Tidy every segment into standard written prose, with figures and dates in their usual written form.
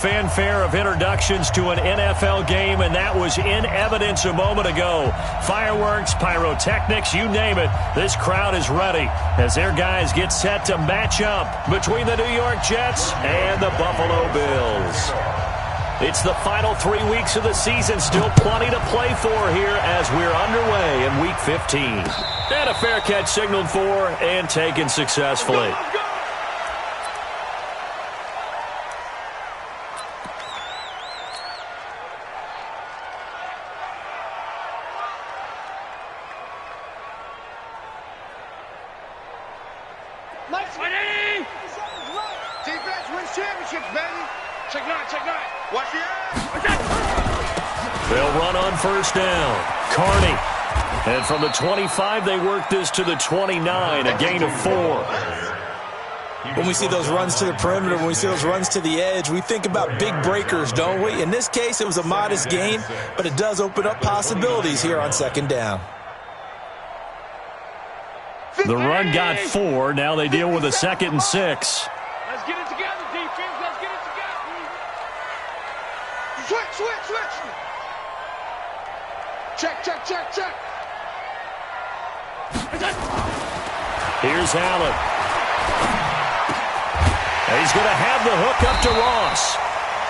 Fanfare of introductions to an NFL game, and that was in evidence a moment ago. Fireworks, pyrotechnics, you name it. This crowd is ready as their guys get set to match up between the New York Jets and the Buffalo Bills. It's the final 3 weeks of the season. Still plenty to play for here as we're underway in Week 15. And a fair catch signaled for and taken successfully. Defense wins championships, baby. Check nine. Watch the They'll run on first down. Carney. And from the 25, they work this to the 29, a gain of 4. When we see those runs to the perimeter, when we see those runs to the edge, we think about big breakers, don't we? In this case, it was a modest gain, but it does open up possibilities here on second down. The run got 4. Now they deal with a 2nd and 6. Let's get it together, defense. Let's get it together. Switch. Check. Here's Allen. He's going to have the hook up to Ross.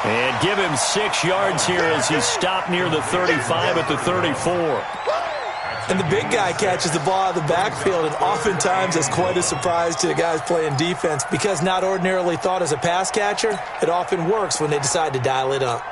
And give him 6 yards here as he's stopped near the 35 at the 34. And the big guy catches the ball out of the backfield, and oftentimes that's quite a surprise to the guys playing defense because not ordinarily thought as a pass catcher, it often works when they decide to dial it up.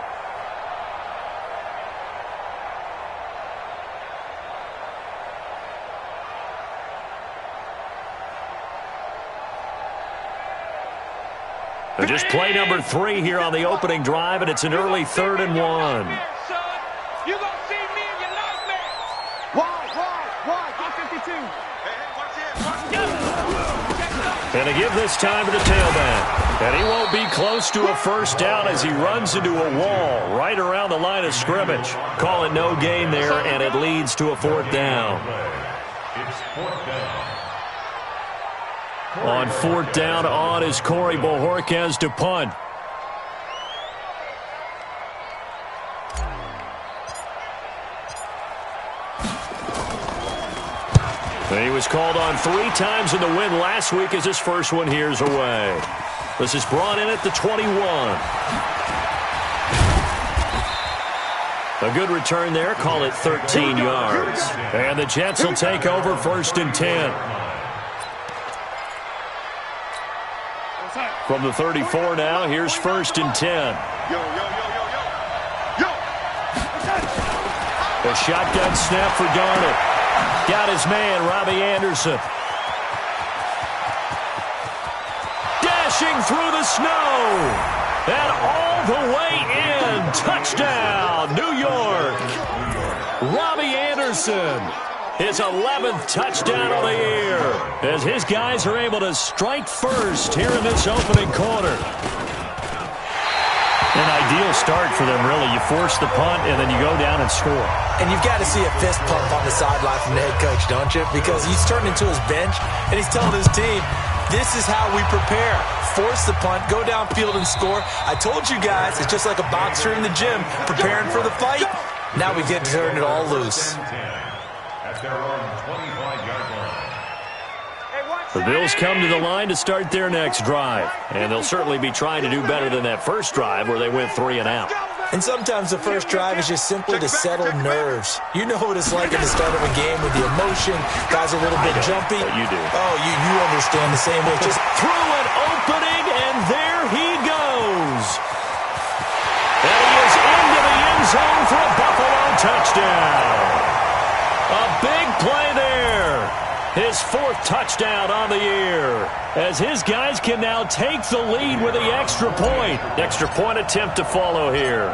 Just play number 3 here on the opening drive, and it's an early 3rd and 1. You're going to see me in your nightmare. Why? 52. And they give this time to the tailback. And he won't be close to a first down as he runs into a wall right around the line of scrimmage. Call it no gain there, and it leads to a 4th down. It's 4th down. On 4th down, on is Corey Bojorquez to punt. He was called on 3 times in the win last week as his first one here's away. This is brought in at the 21. A good return there, call it 13 yards. And the Jets will take over 1st and 10. From the 34 now, here's 1st and 10. Yo. A shotgun snap for Darnold. Got his man, Robbie Anderson. Dashing through the snow. And all the way in. Touchdown, New York. Robbie Anderson. His 11th touchdown of the year as his guys are able to strike first here in this opening quarter. An ideal start for them, really. You force the punt, and then you go down and score. And you've got to see a fist pump on the sideline from the head coach, don't you? Because he's turned into his bench, and he's telling his team, this is how we prepare. Force the punt, go downfield and score. I told you guys, it's just like a boxer in the gym preparing for the fight. Now we get to turn it all loose. At their own 25-yard line. The Bills come to the line to start their next drive. And they'll certainly be trying to do better than that first drive where they went 3 and out. And sometimes the first drive is just simply to settle nerves. You know what it's like at the start of a game with the emotion. Guys are a little bit jumpy. You do. Oh, you understand the same way. Just through an opening, and there he goes. And he is into the end zone for a Buffalo touchdown. A big play there. His 4th touchdown on the year. As his guys can now take the lead with the extra point. Extra point attempt to follow here.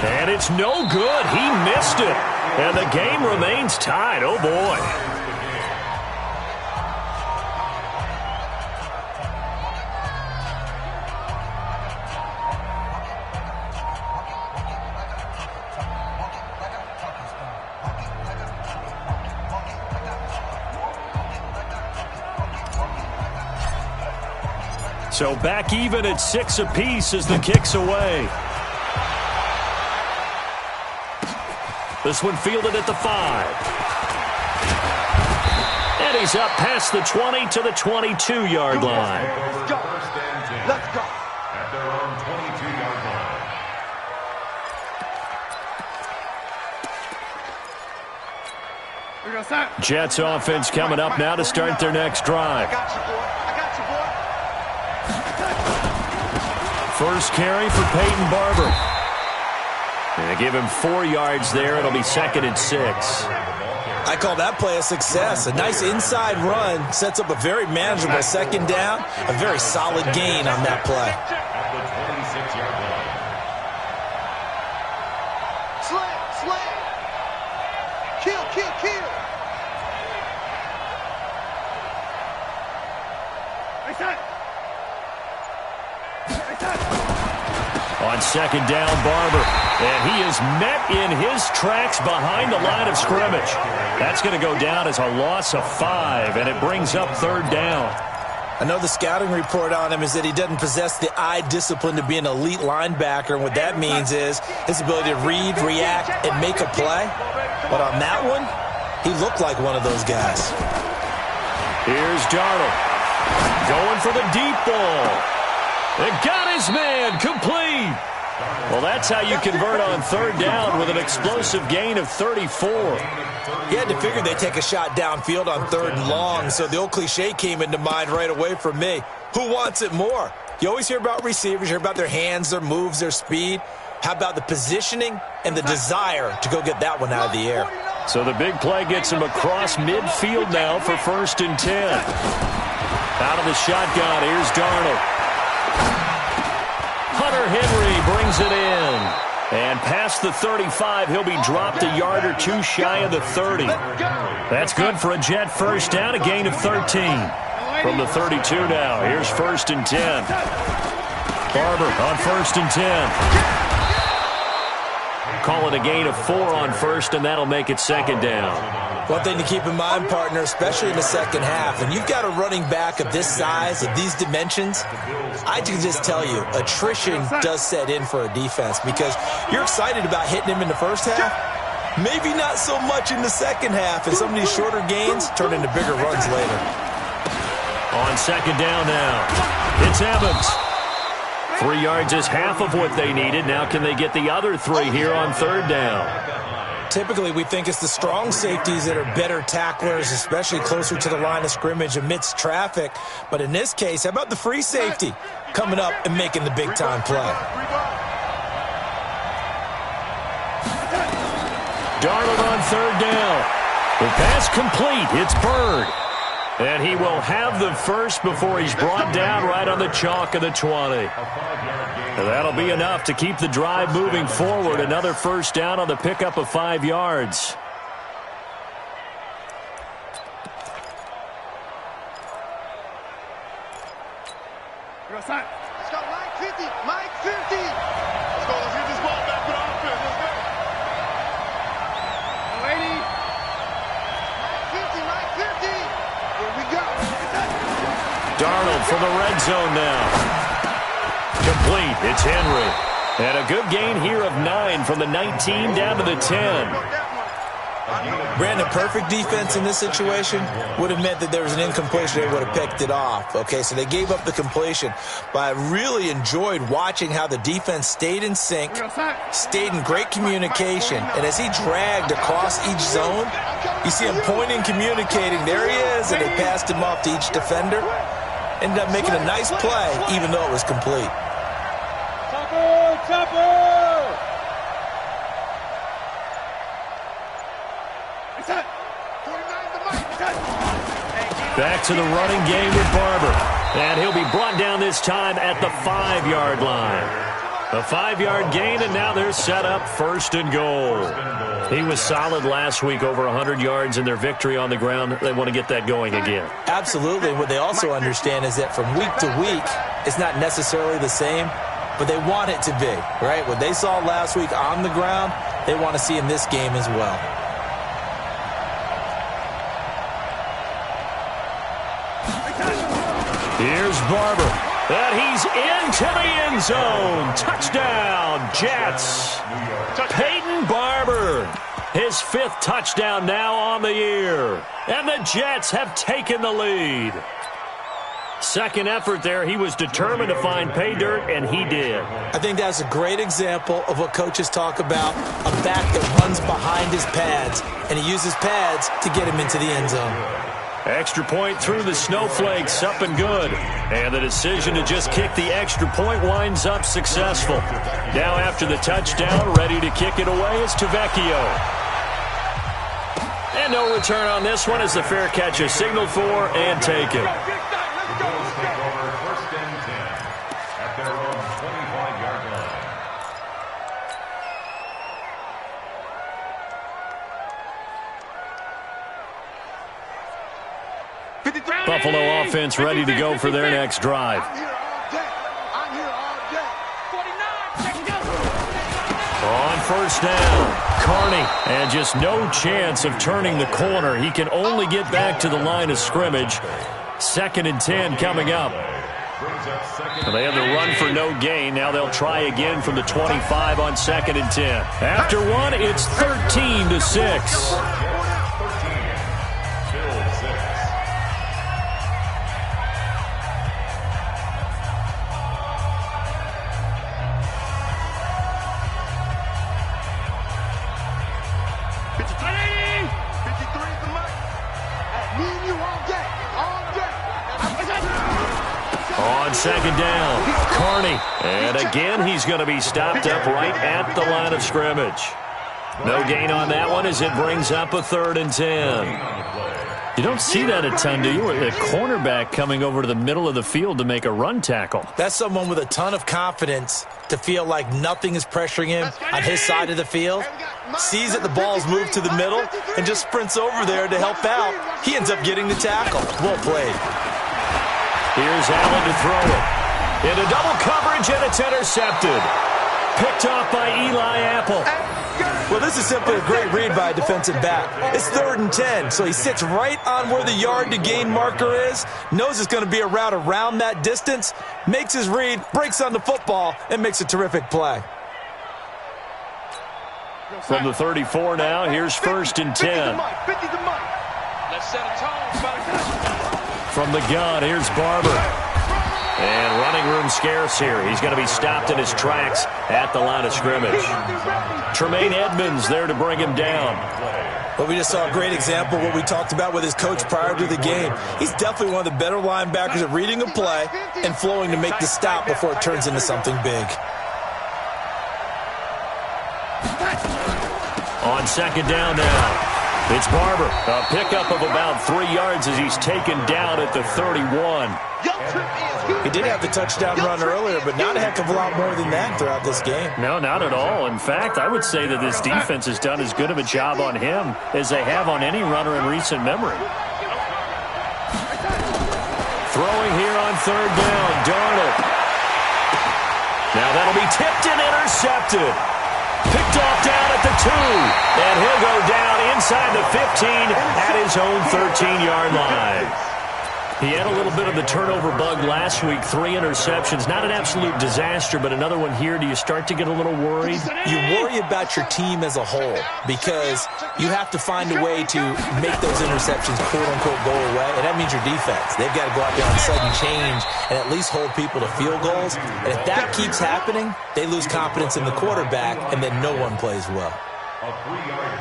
And it's no good. He missed it. And the game remains tied. Oh, boy. So back even at 6 apiece as the kick's away. This one fielded at the 5. And he's up past the 20 to the 22-yard line. Let's go. Let's go. At their own 22-yard line. Jets offense coming up now to start their next drive. I got you, boy. I got you, boy. First carry for Peyton Barber. They give him 4 yards there. It'll be 2nd and 6. I call that play a success. A nice inside run sets up a very manageable 2nd down. A very solid gain on that play. At the 26-yard line. Slam. Kill. On 2nd down, Barber. And he is met in his tracks behind the line of scrimmage. That's going to go down as a loss of 5, and it brings up 3rd down. I know the scouting report on him is that he doesn't possess the eye discipline to be an elite linebacker, and what that means is his ability to read, react, and make a play. But on that one, he looked like one of those guys. Here's Darnold. Going for the deep ball. It got his man complete. Well, that's how you convert on 3rd down with an explosive gain of 34. He had to figure they'd take a shot downfield on 3rd and long, so the old cliche came into mind right away for me. Who wants it more? You always hear about receivers, you hear about their hands, their moves, their speed. How about the positioning and the desire to go get that one out of the air? So the big play gets him across midfield now for 1st and 10. Out of the shotgun, here's Darnold. Hunter Henry brings it in. And past the 35, he'll be dropped a yard or 2 shy of the 30. That's good for a Jet 1st down, a gain of 13. From the 32 now, here's 1st and 10. Barber on 1st and 10. Call it a gain of 4 on 1st, and that'll make it 2nd down. One thing to keep in mind, partner, especially in the 2nd half, and you've got a running back of this size, of these dimensions, I can just tell you, attrition does set in for a defense because you're excited about hitting him in the 1st half, maybe not so much in the 2nd half, and some of these shorter gains turn into bigger runs later. On 2nd down now, it's Evans. 3 yards is half of what they needed. Now can they get the other 3 here on 3rd down? Typically, we think it's the strong safeties that are better tacklers, especially closer to the line of scrimmage amidst traffic. But in this case, how about the free safety coming up and making the big-time play? Darnold on 3rd down. The pass complete. It's Bird. And he will have the first before he's brought down right on the chalk of the 20. And that'll be enough to keep the drive moving forward. Another 1st down on the pickup of 5 yards. Let's go, Mike 50. Mike 50. Let's go. Let's get this ball back with offense. Let's go. 80. Mike 50. Here we go. Darnold for the red zone now. Complete. It's Henry. And a good gain here of 9 from the 19 down to the 10. Brandon, perfect defense in this situation would have meant that there was an incompletion. They would have picked it off. Okay, so they gave up the completion. But I really enjoyed watching how the defense stayed in sync, stayed in great communication. And as he dragged across each zone, you see him pointing, communicating. There he is, and they passed him off to each defender. Ended up making a nice play, even though it was complete. Back to the running game with Barber. And he'll be brought down this time at the 5-yard line. A 5-yard gain, and now they're set up 1st and goal. He was solid last week, over 100 yards in their victory on the ground. They want to get that going again. Absolutely. What they also understand is that from week to week, it's not necessarily the same, but they want it to be, right? What they saw last week on the ground, they want to see in this game as well. Here's Barber. And he's into the end zone. Touchdown, Jets. Peyton Barber, his 5th touchdown now on the year. And the Jets have taken the lead. Second effort there, he was determined to find pay dirt, and he did. I think that's a great example of what coaches talk about, a back that runs behind his pads, and he uses pads to get him into the end zone. Extra point through the snowflakes, up and good. And the decision to just kick the extra point winds up successful. Now after the touchdown, ready to kick it away is Tavecchio. And no return on this one as the fair catch is signaled for and taken. First and 10 at their own 25-yard line. Buffalo offense ready to go for their next drive. On first down, Carney, and just no chance of turning the corner. He can only get back to the line of scrimmage. 2nd and 10 coming up. They have the run for no gain. Now they'll try again from the 25 on 2nd and 10. After one, it's 13-6. On 2nd down, Carney. And again, he's going to be stopped up right at the line of scrimmage. No gain on that one as it brings up a 3rd and 10. You don't see that a ton, do you? A cornerback coming over to the middle of the field to make a run tackle. That's someone with a ton of confidence to feel like nothing is pressuring him on his side of the field. Sees that the ball's moved to the middle and just sprints over there to help out. He ends up getting the tackle. Well played. Here's Allen to throw it. Into double coverage, and it's intercepted. Picked off by Eli Apple. Well, this is simply a great read by a defensive back. It's 3rd and 10, so he sits right on where the yard-to-gain marker is, knows it's going to be a route around that distance, makes his read, breaks on the football, and makes a terrific play. From the 34 now, here's 1st and 10. Let's set a tone. From the gun, here's Barber. And running room scarce here. He's going to be stopped in his tracks at the line of scrimmage. Tremaine Edmonds there to bring him down. Well, we just saw a great example of what we talked about with his coach prior to the game. He's definitely one of the better linebackers at reading a play and flowing to make the stop before it turns into something big. On 2nd down now, it's Barber. A pickup of about 3 yards as he's taken down at the 31. He did have the touchdown run earlier, but not a heck of a lot more than that throughout this game. No, not at all. In fact, I would say that this defense has done as good of a job on him as they have on any runner in recent memory. Throwing here on 3rd down, Darnold. Now that'll be tipped and intercepted. Picked off down at the 2, and he'll go down inside the 15 at his own 13-yard line. He had a little bit of the turnover bug last week, 3 interceptions. Not an absolute disaster, but another one here. Do you start to get a little worried? You worry about your team as a whole because you have to find a way to make those interceptions, quote-unquote, go away, and that means your defense. They've got to go out there on sudden change and at least hold people to field goals. And if that keeps happening, they lose confidence in the quarterback, and then no one plays well.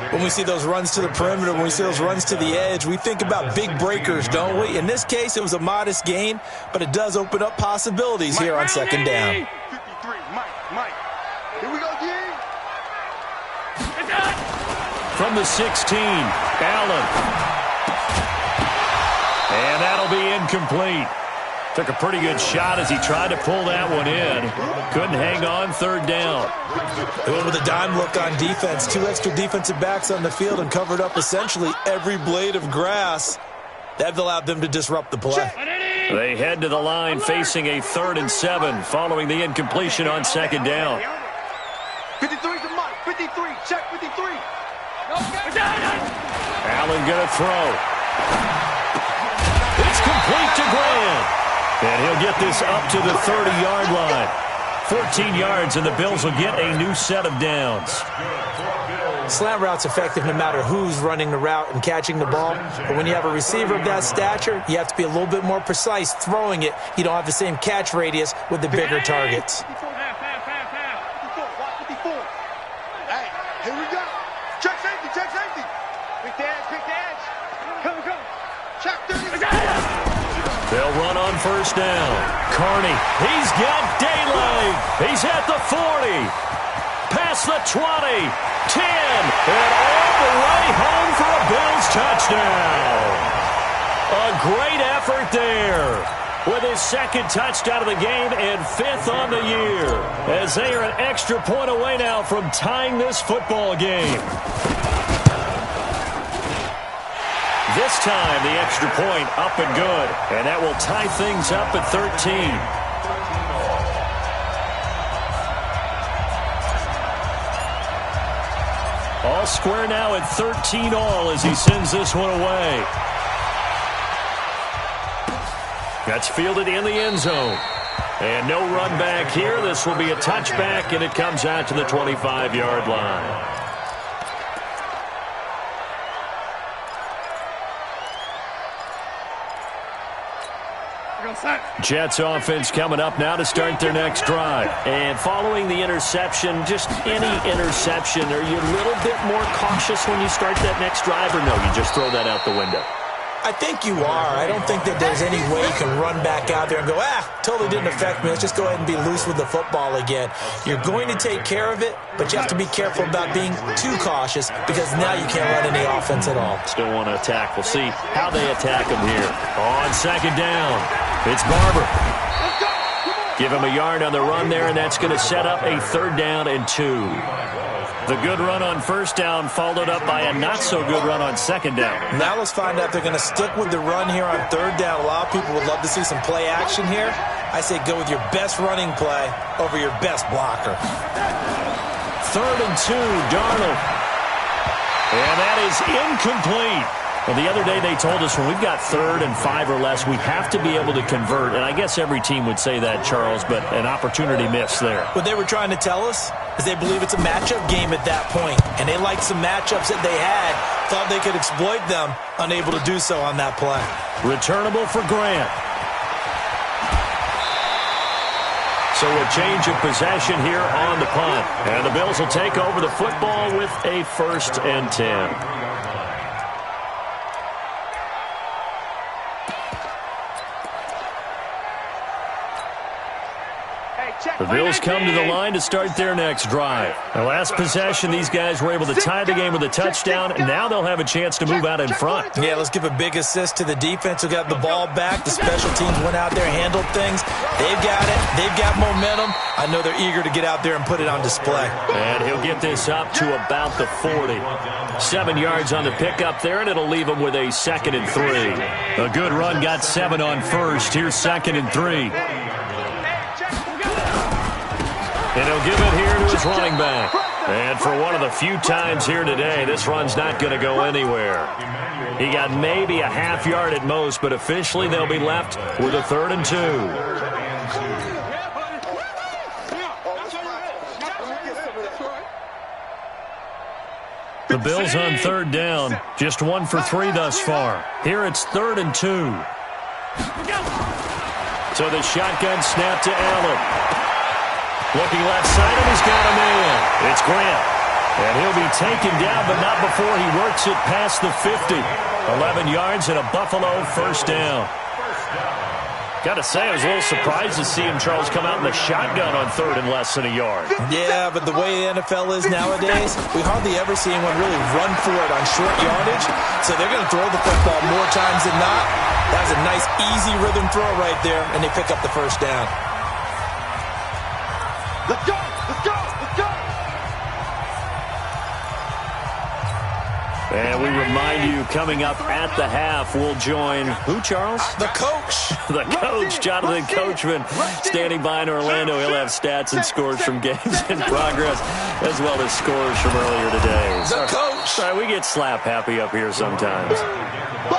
When we see those runs to the perimeter, when we see those runs to the edge, we think about big breakers, don't we? In this case, it was a modest gain, but it does open up possibilities here on 2nd down. 53, Mike. Here we go, D. From the 16, Allen. And that'll be incomplete. Took a pretty good shot as he tried to pull that one in. Couldn't hang on, 3rd down. They went with a dime look on defense. 2 extra defensive backs on the field and covered up essentially every blade of grass. That allowed them to disrupt the play. They head to the line facing a 3rd and 7 following the incompletion on 2nd down. 53 to Mike. 53. Check 53. Allen going to throw. It's complete to Graham. And he'll get this up to the 30-yard line. 14 yards, and the Bills will get a new set of downs. Slant route's effective no matter who's running the route and catching the ball. But when you have a receiver of that stature, you have to be a little bit more precise throwing it. You don't have the same catch radius with the bigger targets. Hey, here we go. Check safety, check safety. Quick the edge. Come. Check 30. They'll run on first down. Carney, he's got daylight. He's at the 40. Past the 20. 10. And all the way home for a Bills touchdown. A great effort there. With his second touchdown of the game and 5th on the year. As they are an extra point away now from tying this football game. This time, the extra point up and good. And that will tie things up at 13. All square now at 13 all as he sends this one away. That's fielded in the end zone. And no run back here. This will be a touchback, and it comes out to the 25-yard line. Jets offense coming up now to start their next drive. And following the interception, just any interception, are you a little bit more cautious when you start that next drive, or no, you just throw that out the window? I think you are. I don't think that there's any way you can run back out there and go, totally didn't affect me. Let's just go ahead and be loose with the football again. You're going to take care of it, but you have to be careful about being too cautious because now you can't run any offense at all. Still want to attack. We'll see how they attack him here. On second down, it's Barber. Give him a yard on the run there, and that's going to set up a 3rd down and 2. The good run on first down followed up by a not-so-good run on second down. Now let's find out if they're going to stick with the run here on 3rd down. A lot of people would love to see some play action here. I say go with your best running play over your best blocker. 3rd and 2, Darnold. And that is incomplete. Well, the other day they told us when we've got 3rd and 5 or less, we have to be able to convert. And I guess every team would say that, Charles, but an opportunity missed there. What they were trying to tell us is they believe it's a matchup game at that point. And they liked some matchups that they had, thought they could exploit them, unable to do so on that play. Returnable for Grant. So a change of possession here on the punt. And the Bills will take over the football with a 1st and 10. The Bills come to the line to start their next drive. The last possession, these guys were able to tie the game with a touchdown, and now they'll have a chance to move out in front. Yeah, let's give a big assist to the defense who got the ball back. The special teams went out there, handled things. They've got it. They've got momentum. I know they're eager to get out there and put it on display. And he'll get this up to about the 40. 7 yards on the pickup there, and it'll leave him with a 2nd and 3. A good run got 7 on first. Here's 2nd and 3. And he'll give it here to his running back. And for one of the few times here today, this run's not going to go anywhere. He got maybe a half yard at most, but officially they'll be left with a 3rd and 2. The Bills on 3rd down, just 1 for 3 thus far. Here it's 3rd and 2. So the shotgun snap to Allen. Looking left side, and he's got a man. It's Grant. And he'll be taken down, but not before he works it past the 50. 11 yards and a Buffalo 1st down. Got to say, I was a little surprised to see him, Charles, come out in the shotgun on 3rd and less than a yard. Yeah, but the way the NFL is nowadays, we hardly ever see anyone really run for it on short yardage. So they're going to throw the football more times than not. That was a nice, easy rhythm throw right there, and they pick up the 1st down. Let's go! Let's go! Let's go! And we remind you, coming up at the half, we'll join who, Charles? The coach. The coach, Jonathan Coachman, standing by in Orlando. He'll have stats and scores from games in progress, as well as scores from earlier today. The coach. Sorry, we get slap happy up here sometimes.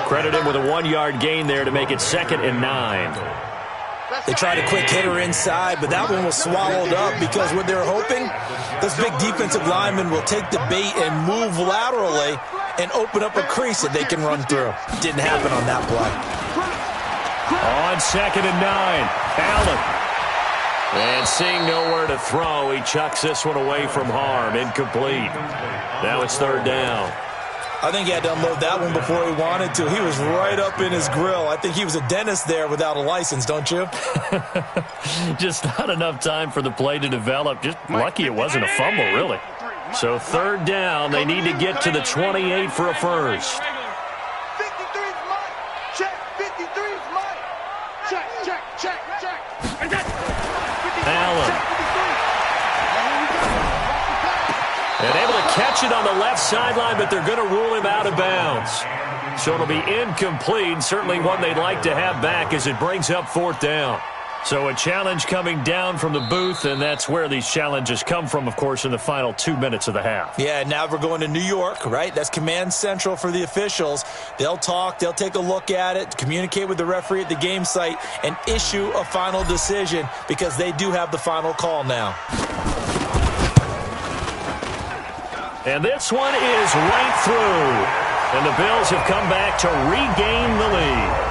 Credit him with a 1-yard gain there to make it 2nd and 9. They tried a quick hitter inside, but that one was swallowed up because what they're hoping, those big defensive linemen will take the bait and move laterally and open up a crease that they can run through. Didn't happen on that play. On 2nd and 9, Allen. And seeing nowhere to throw, he chucks this one away from harm. Incomplete. Now it's 3rd down. I think he had to unload that one before he wanted to. He was right up in his grill. I think he was a dentist there without a license, don't you? Just not enough time for the play to develop. Just lucky it wasn't a fumble, really. So 3rd down, they need to get to the 28 for a first. 53 is mine. Check. 53 is mine. Check. Allen. And able to catch it on the left sideline, but they're going to rule him out of bounds. So it'll be incomplete, certainly one they'd like to have back as it brings up 4th down. So a challenge coming down from the booth, and that's where these challenges come from, of course, in the final 2 minutes of the half. Yeah, now we're going to New York, right? That's command central for the officials. They'll talk, they'll take a look at it, communicate with the referee at the game site, and issue a final decision because they do have the final call now. And this one is right through. And the Bills have come back to regain the lead.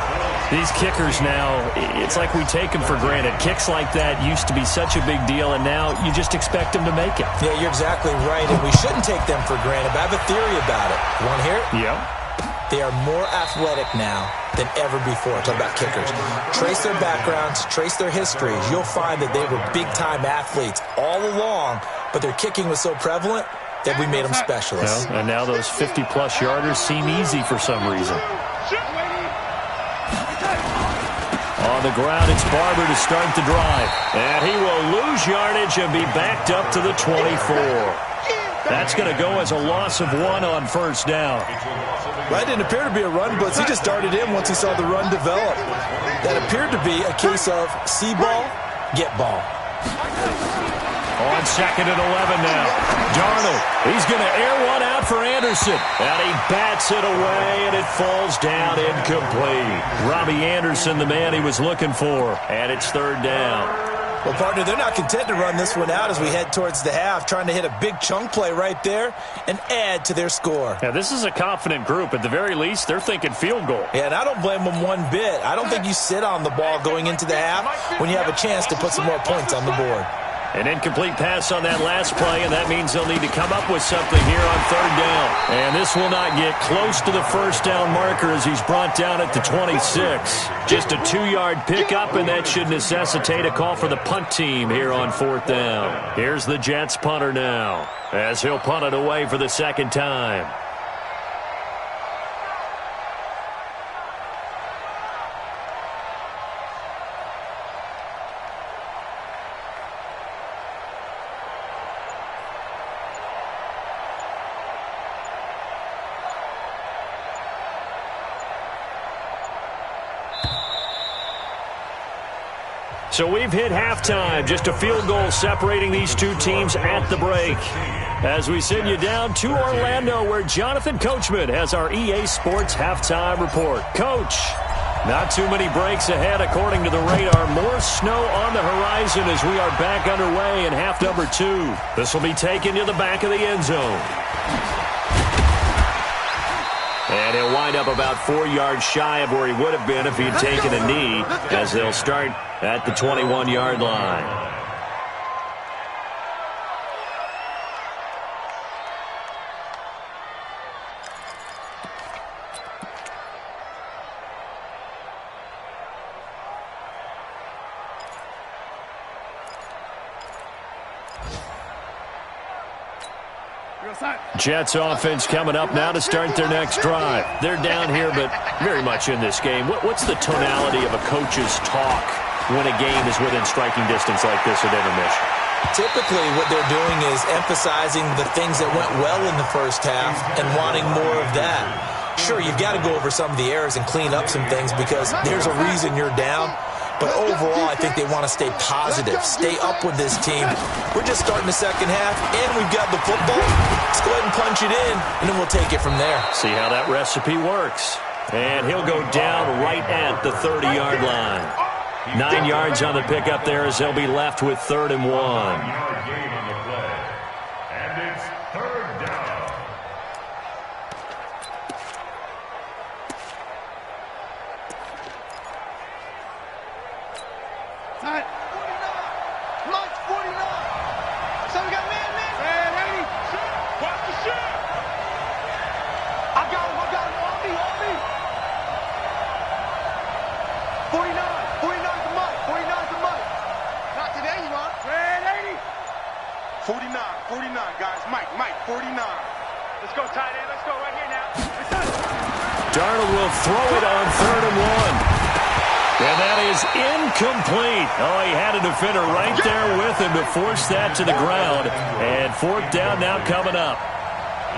These kickers now, it's like we take them for granted. Kicks like that used to be such a big deal, and now you just expect them to make it. Yeah, you're exactly right, and we shouldn't take them for granted, but I have a theory about it. You want to hear it? Yeah. They are more athletic now than ever before. Talk about kickers. Trace their backgrounds, trace their histories. You'll find that they were big-time athletes all along, but their kicking was so prevalent that we made them specialists. Well, and now those 50-plus yarders seem easy for some reason. On the ground, it's Barber to start the drive. And he will lose yardage and be backed up to the 24. That's going to go as a loss of 1 on 1st down. That didn't appear to be a run blitz. He just darted in once he saw the run develop. That appeared to be a case of see ball, get ball. On 2nd and 11 now. Darnold, he's going to air one out for Anderson. And he bats it away, and it falls down incomplete. Robbie Anderson, the man he was looking for. And it's 3rd down. Well, partner, they're not content to run this one out as we head towards the half, trying to hit a big chunk play right there and add to their score. Yeah, this is a confident group. At the very least, they're thinking field goal. Yeah, and I don't blame them one bit. I don't think you sit on the ball going into the half when you have a chance to put some more points on the board. An incomplete pass on that last play, and that means they'll need to come up with something here on 3rd down. And this will not get close to the 1st down marker as he's brought down at the 26. Just a 2-yard pickup, and that should necessitate a call for the punt team here on 4th down. Here's the Jets punter now as he'll punt it away for the 2nd time. So we've hit halftime, just a field goal separating these two teams at the break. As we send you down to Orlando, where Jonathan Coachman has our EA Sports Halftime Report. Coach, not too many breaks ahead according to the radar. More snow on the horizon as we are back underway in half number 2. This will be taken to the back of the end zone. And he'll wind up about 4 yards shy of where he would have been if he had taken a knee, as they'll start at the 21-yard line. Jets offense coming up now to start their next drive. They're down here, but very much in this game. What's the tonality of a coach's talk when a game is within striking distance like this at intermission? Typically, what they're doing is emphasizing the things that went well in the first half and wanting more of that. Sure, you've got to go over some of the errors and clean up some things because there's a reason you're down. But overall, I think they want to stay positive, stay up with this team. We're just starting the second half, and we've got the football. Let's go ahead and punch it in, and then we'll take it from there. See how that recipe works. And he'll go down right at the 30-yard line. 9 yards on the pickup there as they'll be left with 3rd and 1. 9-yard gain on the play. And it's 3rd down. Mike 49. So we got man. Man, 80. Watch the shot. I got him. On me. 49 to Mike. 49 to Mike. Not today, you want? Man, 80. 49, guys. Mike, 49. Let's go, tight end. Let's go right here now. Darnold will throw it on 3rd and 1. And that is incomplete. Oh, he had a defender right there with him to force that to the ground. And 4th down now coming up.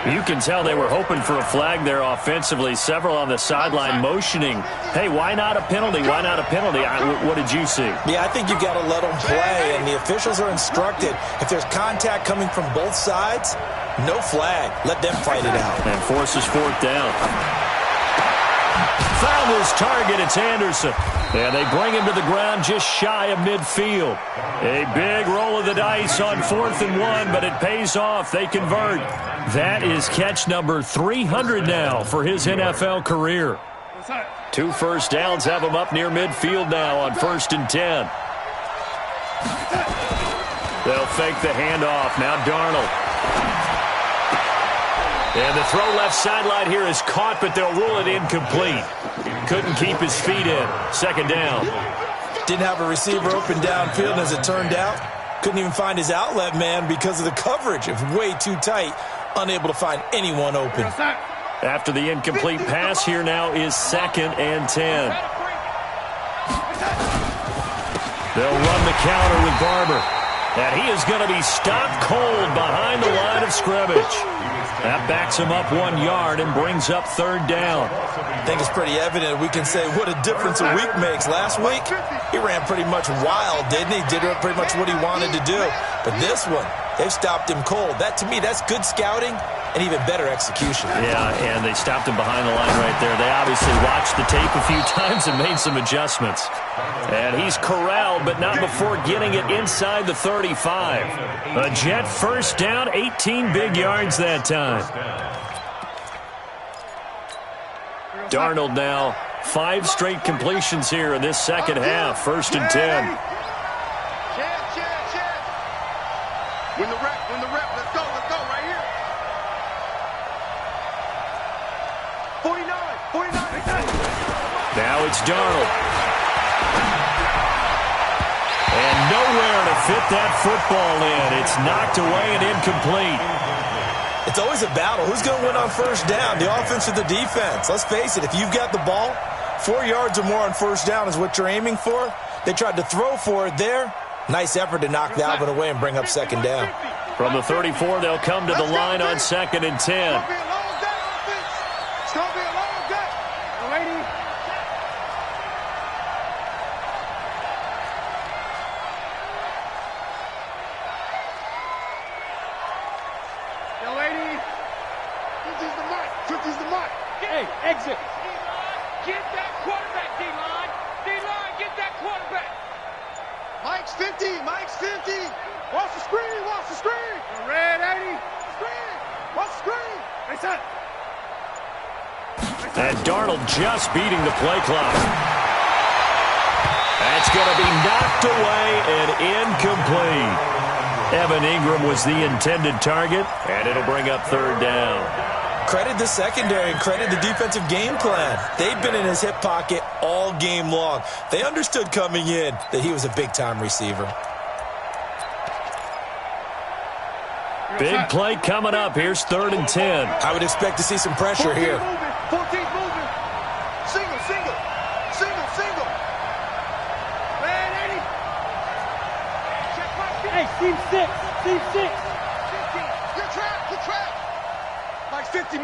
You can tell they were hoping for a flag there offensively. Several on the sideline motioning, hey, why not a penalty? Why not a penalty? What did you see? Yeah, I think you got to let them play, and the officials are instructed. If there's contact coming from both sides, no flag. Let them fight it out. And forces 4th down. Found his target. It's Anderson. And they bring him to the ground just shy of midfield. A big roll of the dice on 4th and 1, but it pays off. They convert. That is catch number 300 now for his NFL career. 2 first downs have him up near midfield now on 1st and 10. They'll fake the handoff. Now Darnold. And the throw left sideline here is caught, but they'll rule it incomplete. Couldn't keep his feet in. 2nd down. Didn't have a receiver open downfield, and as it turned out, couldn't even find his outlet man because of the coverage. It was way too tight, unable to find anyone open. After the incomplete pass, here now is 2nd and 10. They'll run the counter with Barber. And he is going to be stopped cold behind the line of scrimmage. That backs him up 1 yard and brings up 3rd down. I think it's pretty evident. We can say what a difference a week makes. Last week, he ran pretty much wild, didn't he? Did pretty much what he wanted to do. But this one, they've stopped him cold. That, to me, that's good scouting and even better execution. Yeah, and they stopped him behind the line right there. They obviously watched the tape a few times and made some adjustments. And he's corralled, but not before getting it inside the 35. A Jet 1st down, 18 big yards that time. Darnold now, 5 straight completions here in this 2nd half. 1st and 10. Win the rep. Let's go right here. 49. Now it's Darnold. And nowhere to fit that football in. It's knocked away and incomplete. It's always a battle. Who's going to win on 1st down, the offense or the defense? Let's face it, if you've got the ball, 4 yards or more on 1st down is what you're aiming for. They tried to throw for it there. Nice effort to knock that one away and bring up 2nd down. From the 34, they'll come to the line on 2nd and 10. It's going to be a long day. Lady. Yo, lady. 50's the mark. Hey, exit. Get that quarterback, D-line. D-line, get that quarterback. Mike's 50. Watch the screen. Red 80. Screen. Watch the screen. Hey, son. And Darnold just beating the play clock. That's going to be knocked away and incomplete. Evan Ingram was the intended target, and it'll bring up 3rd down. Credit the secondary and credit the defensive game plan. They've been in his hip pocket all game long. They understood coming in that he was a big-time receiver. Big play coming up. Here's 3rd and 10. I would expect to see some pressure here. 14's moving. Single. Man, 80. Hey, team 6. Good trap. Mike's 50.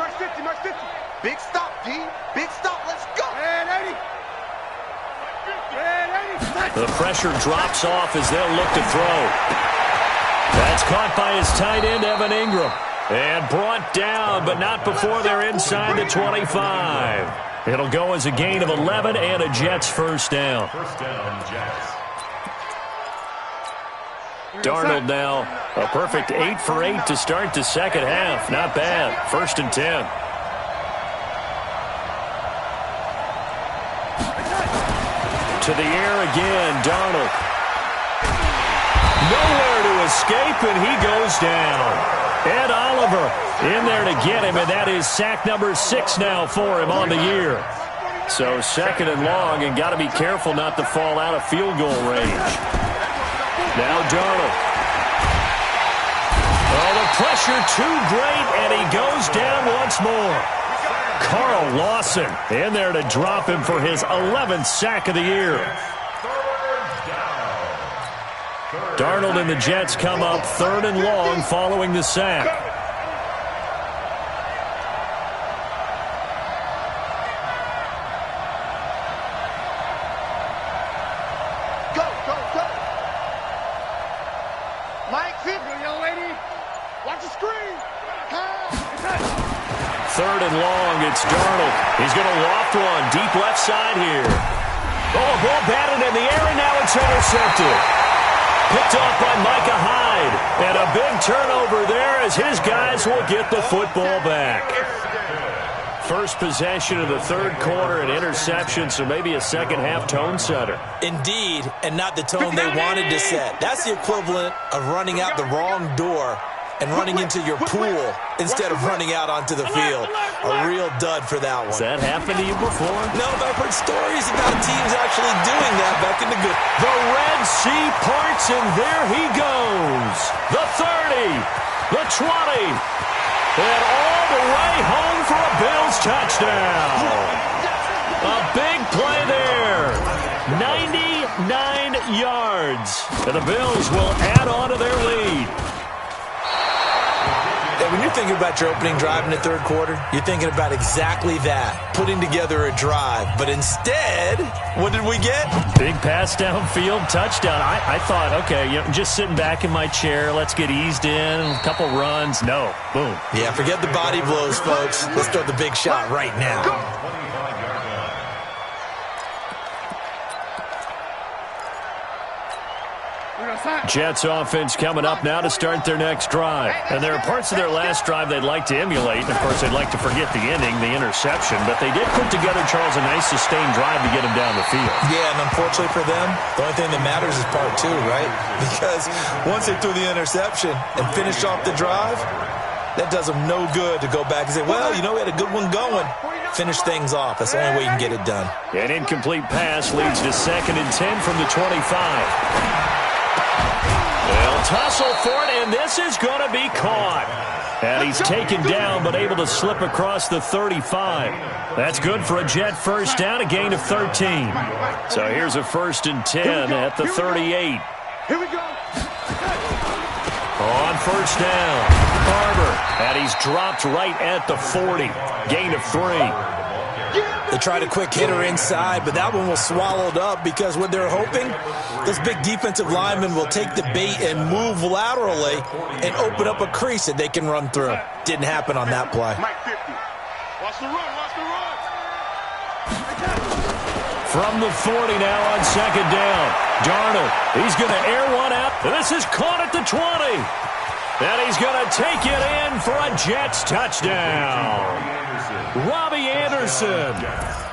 Big stop, D. Big stop. Let's go. Man, 80. The pressure drops off as they'll look to throw. That's caught by his tight end, Evan Ingram. And brought down, but not before they're inside the 25. It'll go as a gain of 11 and a Jets first down. First down, Jets. Darnold now a perfect 8 for 8 to start the second half. Not bad. 1st and 10. To the air again, Darnold. Nowhere to escape, and he goes down. Ed Oliver in there to get him, and that is sack number 6 now for him on the year. So 2nd and long, and got to be careful not to fall out of field goal range. Now Darnold. Oh, the pressure too great, and he goes down once more. Carl Lawson in there to drop him for his 11th sack of the year. Darnold and the Jets come up 3rd and long following the sack. Go, go, go. Mike, young lady. Watch the screen. 3rd and long, it's Darnold. He's going to loft one deep left side here. Oh, a ball batted in the air, and now it's intercepted. Picked off by Micah Hyde. And a big turnover there as his guys will get the football back. First possession of the 3rd quarter, an interception, so maybe a second-half tone setter. Indeed, and not the tone they wanted to set. That's the equivalent of running out the wrong door and running into your pool instead of running out onto the field. A real dud for that one. Has that happened to you before? No, but I've heard stories about teams actually doing that back in the good. The Red Sea parts, and there he goes. The 30, the 20, and all the way home for a Bills touchdown. A big play there. 99 yards. And the Bills will add on to their lead. And when you're thinking about your opening drive in the 3rd quarter, you're thinking about exactly that, putting together a drive. But instead, what did we get? Big pass downfield, touchdown. I thought, okay, just sitting back in my chair, let's get eased in, a couple runs. No, boom. Yeah, forget the body blows, folks. Let's throw the big shot right now. Jets offense coming up now to start their next drive. And there are parts of their last drive they'd like to emulate. And, of course, they'd like to forget the ending, the interception. But they did put together, Charles, a nice sustained drive to get him down the field. Yeah, and unfortunately for them, the only thing that matters is part 2, right? Because once they threw the interception and finished off the drive, that does them no good to go back and say, well, we had a good one going. Finish things off. That's the only way you can get it done. An incomplete pass leads to 2nd and 10 from the 25. They'll tussle for it, and this is going to be caught. And he's taken down, but able to slip across the 35. That's good for a Jet first down, a gain of 13. So here's a 1st and 10 at the 38. Here we go. On 1st down, Barber, and he's dropped right at the 40. Gain of 3. They tried a quick hitter inside, but that one was swallowed up because what they're hoping, this big defensive lineman will take the bait and move laterally and open up a crease that they can run through. Didn't happen on that play. Mike 50. Watch the run, watch the run. From the 40 now on 2nd down. Darnold, he's going to air one out. This is caught at the 20. And he's going to take it in for a Jets touchdown. Robbie Anderson,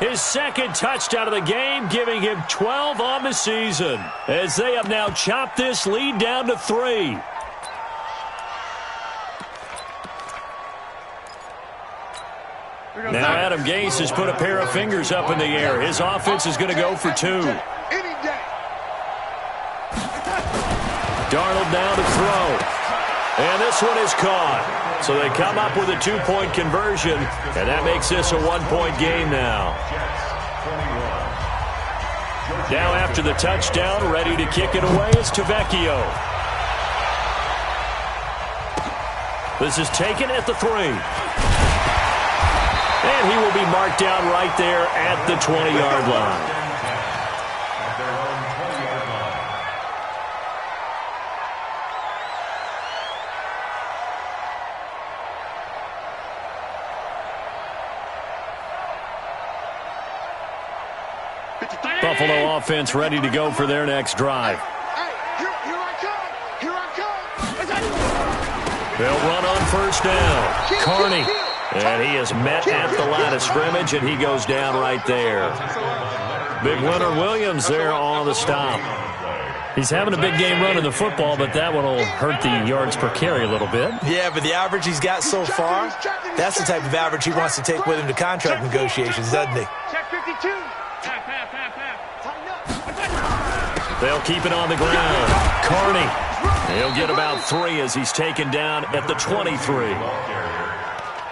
his 2nd touchdown of the game, giving him 12 on the season, as they have now chopped this lead down to 3. Now Adam Gase has put a pair of fingers up in the air. His offense is going to go for 2. Darnold now to throw. And this one is caught. So they come up with a 2-point conversion, and that makes this a 1-point game now. Now after the touchdown, ready to kick it away is Tavecchio. This is taken at the 3. And he will be marked down right there at the 20-yard line. Buffalo offense ready to go for their next drive. Here I come. Here I come. They'll run on first down. Carney. And he is met at the line of scrimmage, and he goes down right there. Big Leonard Williams there on the stop. He's having a big game running the football, but that one will hurt the yards per carry a little bit. Yeah, but the average he's got so far, that's the type of average he wants to take with him to contract negotiations, doesn't he? Check 52. They'll keep it on the ground. Carney. He'll get about 3 as he's taken down at the 23.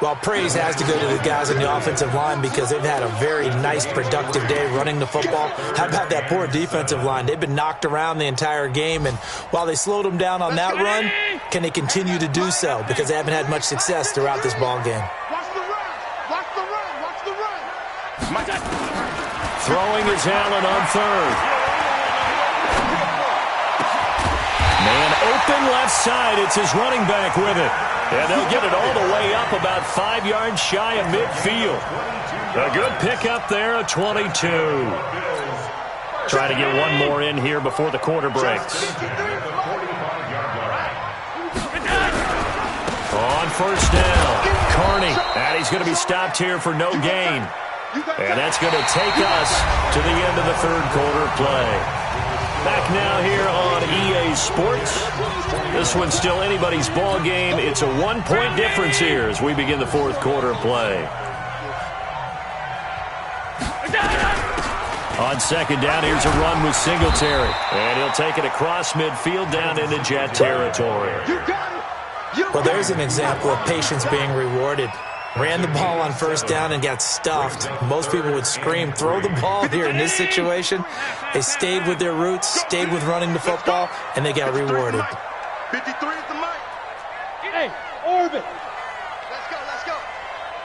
Well, praise has to go to the guys on the offensive line because they've had a very nice, productive day running the football. How about that poor defensive line? They've been knocked around the entire game, and while they slowed them down on that run, can they continue to do so? Because they haven't had much success throughout this ball game. Watch the run. Watch the run. Watch the run. Throwing is Allen on third. Man open left side. It's his running back with it. And they'll get it all the way up about 5 yards shy of midfield. A good pickup there, a 22. Try to get one more in here before the quarter breaks. On first down, Carney. And he's going to be stopped here for no gain. And that's going to take us to the end of the third quarter play. Back now here on EA Sports. This one's still anybody's ball game. It's a 1-point difference here as we begin the fourth quarter play. On second down, here's a run with Singletary. And he'll take it across midfield down into Jet territory. Well, there's an example of patience being rewarded. Ran the ball on first down and got stuffed. Most people would scream, throw the ball here. In this situation, they stayed with their roots, stayed with running the football, and they got rewarded. 53 is the mic. Hey, Orbit. Let's go.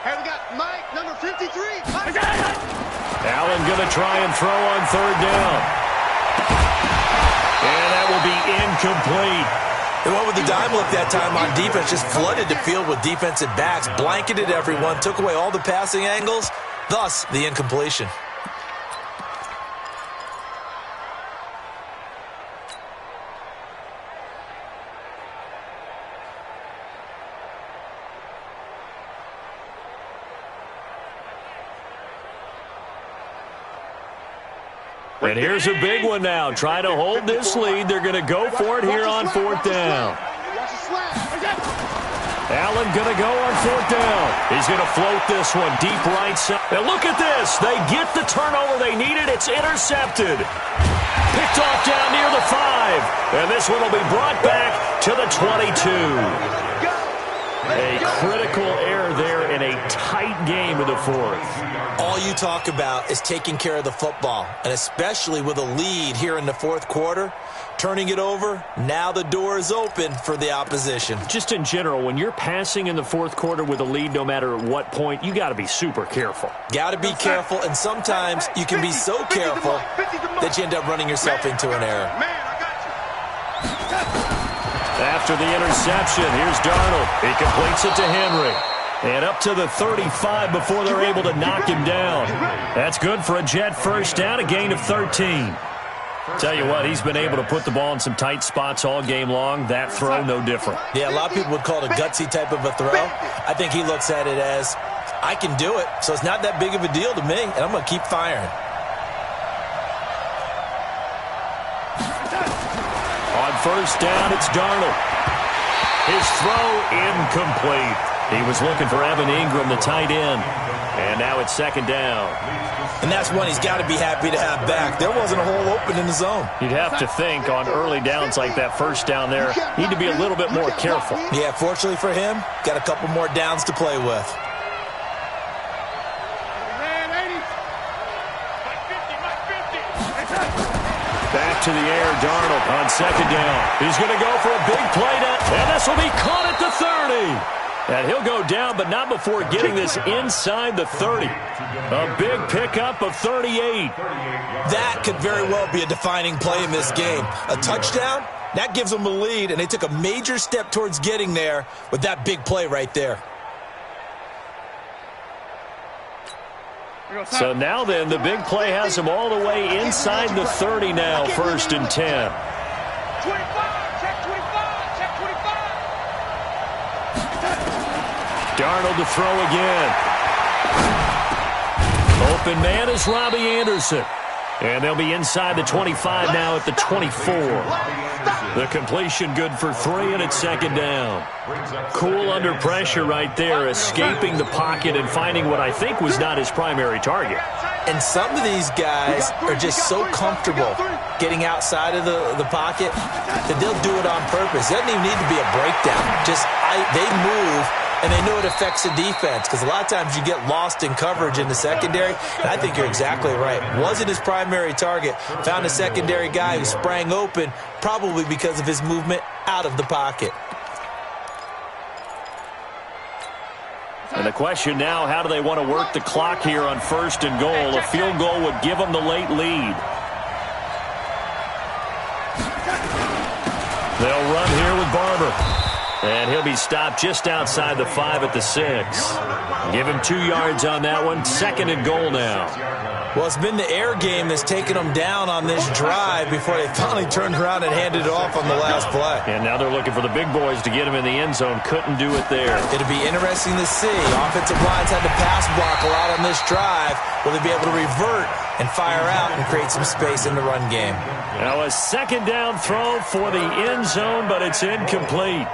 Hey, we got Mike, number 53. Mike. Allen going to try and throw on third down. And that will be incomplete. They went with the dime look that time on defense, just flooded the field with defensive backs, blanketed everyone, took away all the passing angles, thus the incompletion. And here's a big one now. Trying to hold this lead. They're going to go for it here on fourth down. Allen going to go on fourth down. He's going to float this one deep right side. And look at this. They get the turnover they needed. It's intercepted. Picked off down near the 5. And this one will be brought back to the 22. A critical error there in a tight game in the fourth. All you talk about is taking care of the football, and especially with a lead here in the fourth quarter, turning it over, now the door is open for the opposition. Just in general, when you're passing in the fourth quarter with a lead, no matter at what point, you got to be super careful. Got to be careful, and sometimes you can be so careful that you end up running yourself into an error. After the interception, here's Darnold. He completes it to Henry. And up to the 35 before they're able to knock him down. That's good for a Jet first down, a gain of 13. Tell you what, he's been able to put the ball in some tight spots all game long. That throw, no different. Yeah, a lot of people would call it a gutsy type of a throw. I think he looks at it as, I can do it, so it's not that big of a deal to me, and I'm going to keep firing. On first down, it's Darnold. His throw incomplete. He was looking for Evan Ingram, the tight end. And now it's second down. And that's one he's got to be happy to have back. There wasn't a hole open in the zone. You'd have to think on early downs like that first down there, need to be a little bit more careful. Yeah, fortunately for him, got a couple more downs to play with. Back to the air, Darnold on second down. He's going to go for a big play now, and this will be caught at the 30. And he'll go down, but not before getting this inside the 30. A big pickup of 38. That could very well be a defining play in this game. A touchdown, that gives them a lead, and they took a major step towards getting there with that big play right there. So now then, the big play has him all the way inside the 30 now, 1st and 10. 25, check 25, check 25. Darnold to throw again. Open man is Robbie Anderson. And they'll be inside the 25 now at the 24. The completion good for 3, and it's 2nd down. Cool under pressure right there, escaping the pocket and finding what I think was not his primary target. And some of these guys are just so comfortable getting outside of the pocket that they'll do it on purpose. It doesn't even need to be a breakdown. They move, and they know it affects the defense, because a lot of times you get lost in coverage in the secondary, and I think you're exactly right. Wasn't his primary target. Found a secondary guy who sprang open, probably because of his movement out of the pocket. And the question now, how do they want to work the clock here on 1st and goal? A field goal would give them the late lead. They'll run here with Barber. And he'll be stopped just outside the 5 at the 6. Give him 2 yards on that one. 2nd and goal now. Well, it's been the air game that's taken them down on this drive before they finally turned around and handed it off on the last play. And now they're looking for the big boys to get him in the end zone. Couldn't do it there. It'll be interesting to see. Offensive lines had to pass block a lot on this drive. Will they be able to revert and fire out and create some space in the run game? Now a 2nd down throw for the end zone, but it's incomplete.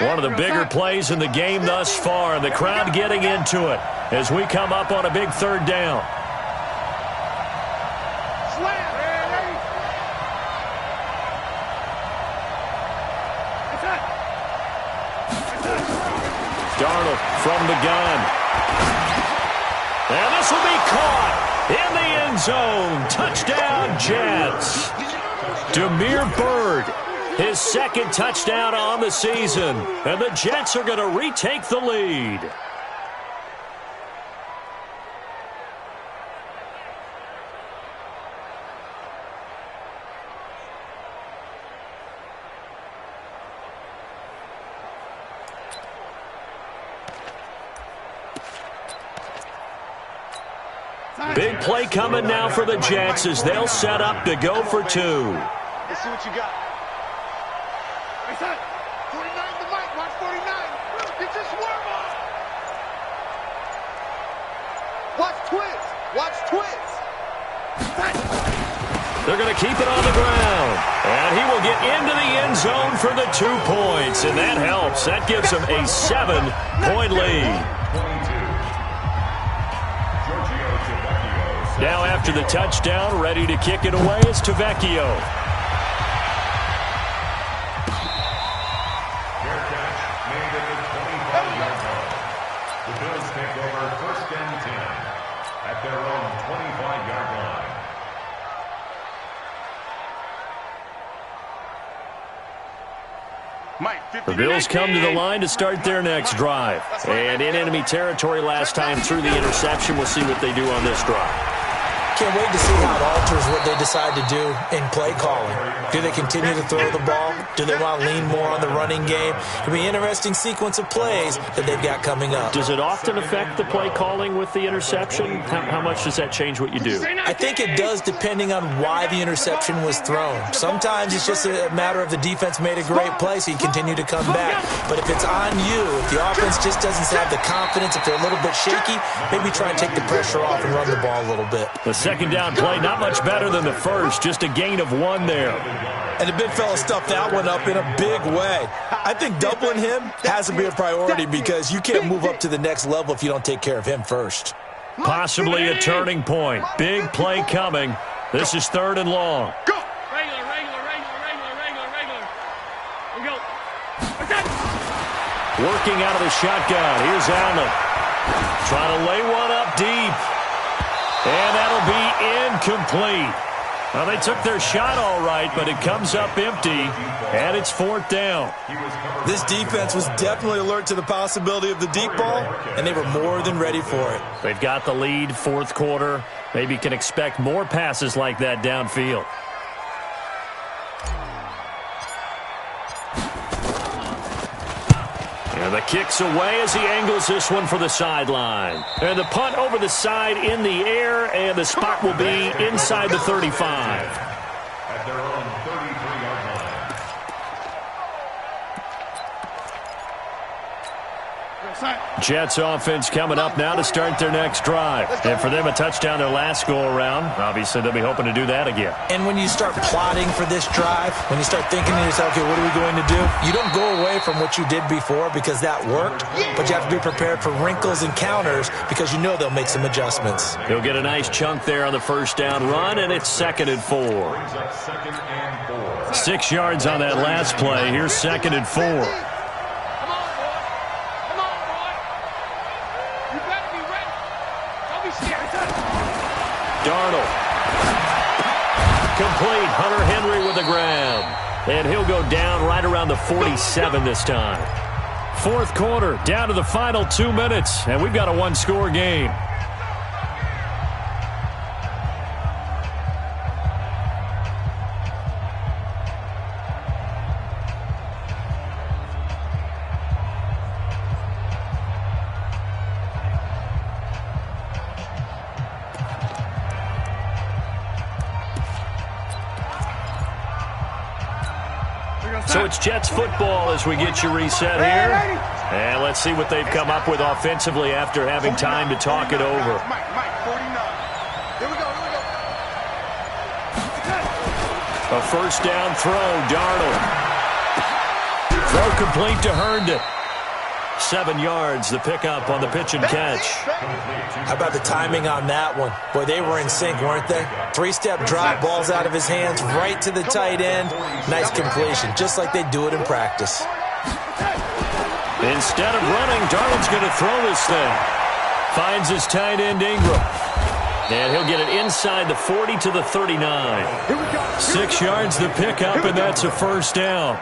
One of the bigger plays in the game thus far, and the crowd getting into it as we come up on a big 3rd down. Darnold from the gun. And this will be caught in the end zone. Touchdown, Jets. Damiere Byrd. His 2nd touchdown on the season. And the Jets are going to retake the lead. Big play coming now for the Jets as they'll set up to go for 2. Let's see what you got. 49 to Mike, watch 49. Get your swerve on. Watch Twitch. Watch Twitch. They're going to keep it on the ground. And he will get into the end zone for the 2 points. And that helps. That gives him a 7-point lead. Now after the touchdown, ready to kick it away is Tavecchio. The Bills take over 1st and 10 at their own 25-yard line. The Bills come to the line to start their next drive. And in enemy territory last time through the interception. We'll see what they do on this drive. Can't wait to see how it alters what they decide to do in play calling. Do they continue to throw the ball? Do they want to lean more on the running game? It'll be an interesting sequence of plays that they've got coming up. Does it often affect the play calling with the interception? How much does that change what you do? I think it does, depending on why the interception was thrown. Sometimes it's just a matter of the defense made a great play, so you continue to come back. But if it's on you, if the offense just doesn't have the confidence, if they're a little bit shaky, maybe try and take the pressure off and run the ball a little bit. The 2nd down play, not much better than the first, just a gain of 1 there. And the big fella stuffed that one up in a big way. I think doubling him has to be a priority because you can't move up to the next level if you don't take care of him first. Possibly a turning point. Big play coming. This is 3rd and long. Go! Regular. We go. Working out of the shotgun. Here's Allen. Trying to lay one up deep. And that'll be incomplete. Well, they took their shot all right, but it comes up empty, and it's 4th down. This defense was definitely alert to the possibility of the deep ball, and they were more than ready for it. They've got the lead, 4th quarter. Maybe can expect more passes like that downfield. And And the kick's away as he angles this one for the sideline. And the punt over the side in the air, and the spot will be inside the 35. At their own 33-yard line. Jets offense coming up now to start their next drive. And for them, a touchdown their last go-around. Obviously, they'll be hoping to do that again. And when you start plotting for this drive, when you start thinking to yourself, okay, what are we going to do? You don't go away from what you did before because that worked, but you have to be prepared for wrinkles and counters because you know they'll make some adjustments. He'll get a nice chunk there on the first down run, and it's 2nd and 4. 6 yards on that last play. Here's 2nd and 4. Darnold. Complete. Hunter Henry with the grab. And he'll go down right around the 47 this time. 4th quarter, down to the final 2 minutes, and we've got a one-score game. So it's Jets football as we get you reset here. And let's see what they've come up with offensively after having time to talk it over. A first down throw, Darnold. Throw complete to Herndon. 7 yards, the pickup on the pitch and catch. How about the timing on that one? Boy, they were in sync, weren't they? 3-step drop, balls out of his hands, right to the tight end. Nice completion, just like they do it in practice. Instead of running, Darnold's going to throw this thing. Finds his tight end, Ingram. And he'll get it inside the 40 to the 39. 6 yards, the pickup, and that's a first down.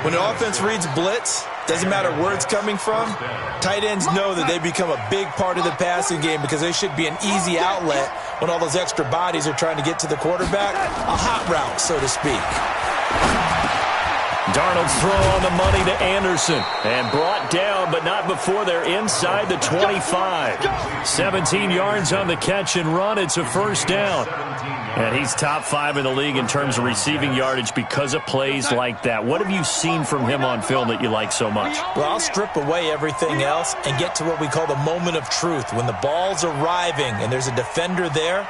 When the offense reads blitz, doesn't matter where it's coming from, tight ends know that they become a big part of the passing game because they should be an easy outlet when all those extra bodies are trying to get to the quarterback. A hot route, so to speak. Darnold's throw on the money to Anderson. And brought down, but not before they're inside the 25. 17 yards on the catch and run. It's a first down. And he's top 5 in the league in terms of receiving yardage because of plays like that. What have you seen from him on film that you like so much? Well, I'll strip away everything else and get to what we call the moment of truth. When the ball's arriving and there's a defender there,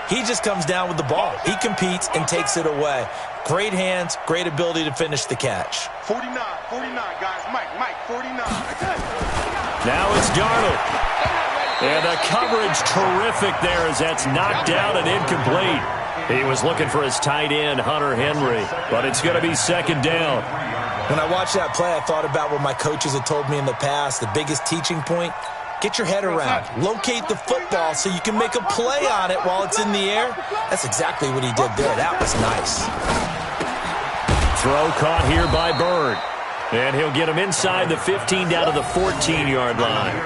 he just comes down with the ball. He competes and takes it away. Great hands, great ability to finish the catch. 49, guys. Mike, 49. Now it's Darnold. And the coverage terrific there as that's knocked down and incomplete. He was looking for his tight end, Hunter Henry, but it's going to be 2nd down. When I watched that play, I thought about what my coaches had told me in the past. The biggest teaching point, get your head around. Locate the football so you can make a play on it while it's in the air. That's exactly what he did there. That was nice. Throw caught here by Bird. And he'll get him inside the 15 down to the 14-yard line.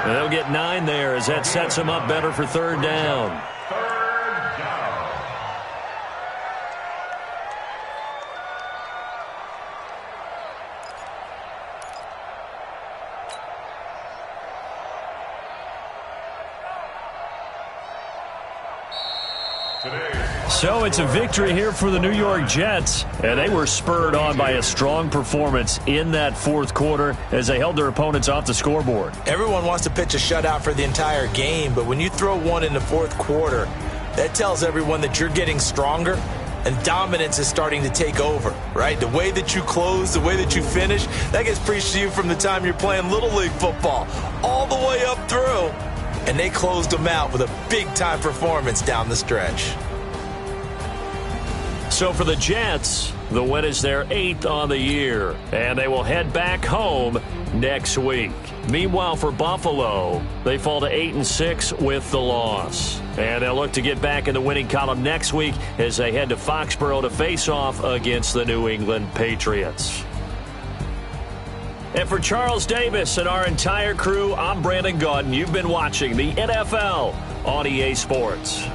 And they'll get 9 there as that sets him up better for 3rd down. So it's a victory here for the New York Jets, and they were spurred on by a strong performance in that 4th quarter as they held their opponents off the scoreboard. Everyone wants to pitch a shutout for the entire game, but when you throw one in the 4th quarter, that tells everyone that you're getting stronger and dominance is starting to take over, right? The way that you close, the way that you finish, that gets preached to you from the time you're playing Little League football all the way up through, and they closed them out with a big-time performance down the stretch. So for the Jets, the win is their 8th on the year, and they will head back home next week. Meanwhile, for Buffalo, they fall to 8-6 with the loss. And they'll look to get back in the winning column next week as they head to Foxborough to face off against the New England Patriots. And for Charles Davis and our entire crew, I'm Brandon Gaudin. You've been watching the NFL on EA Sports.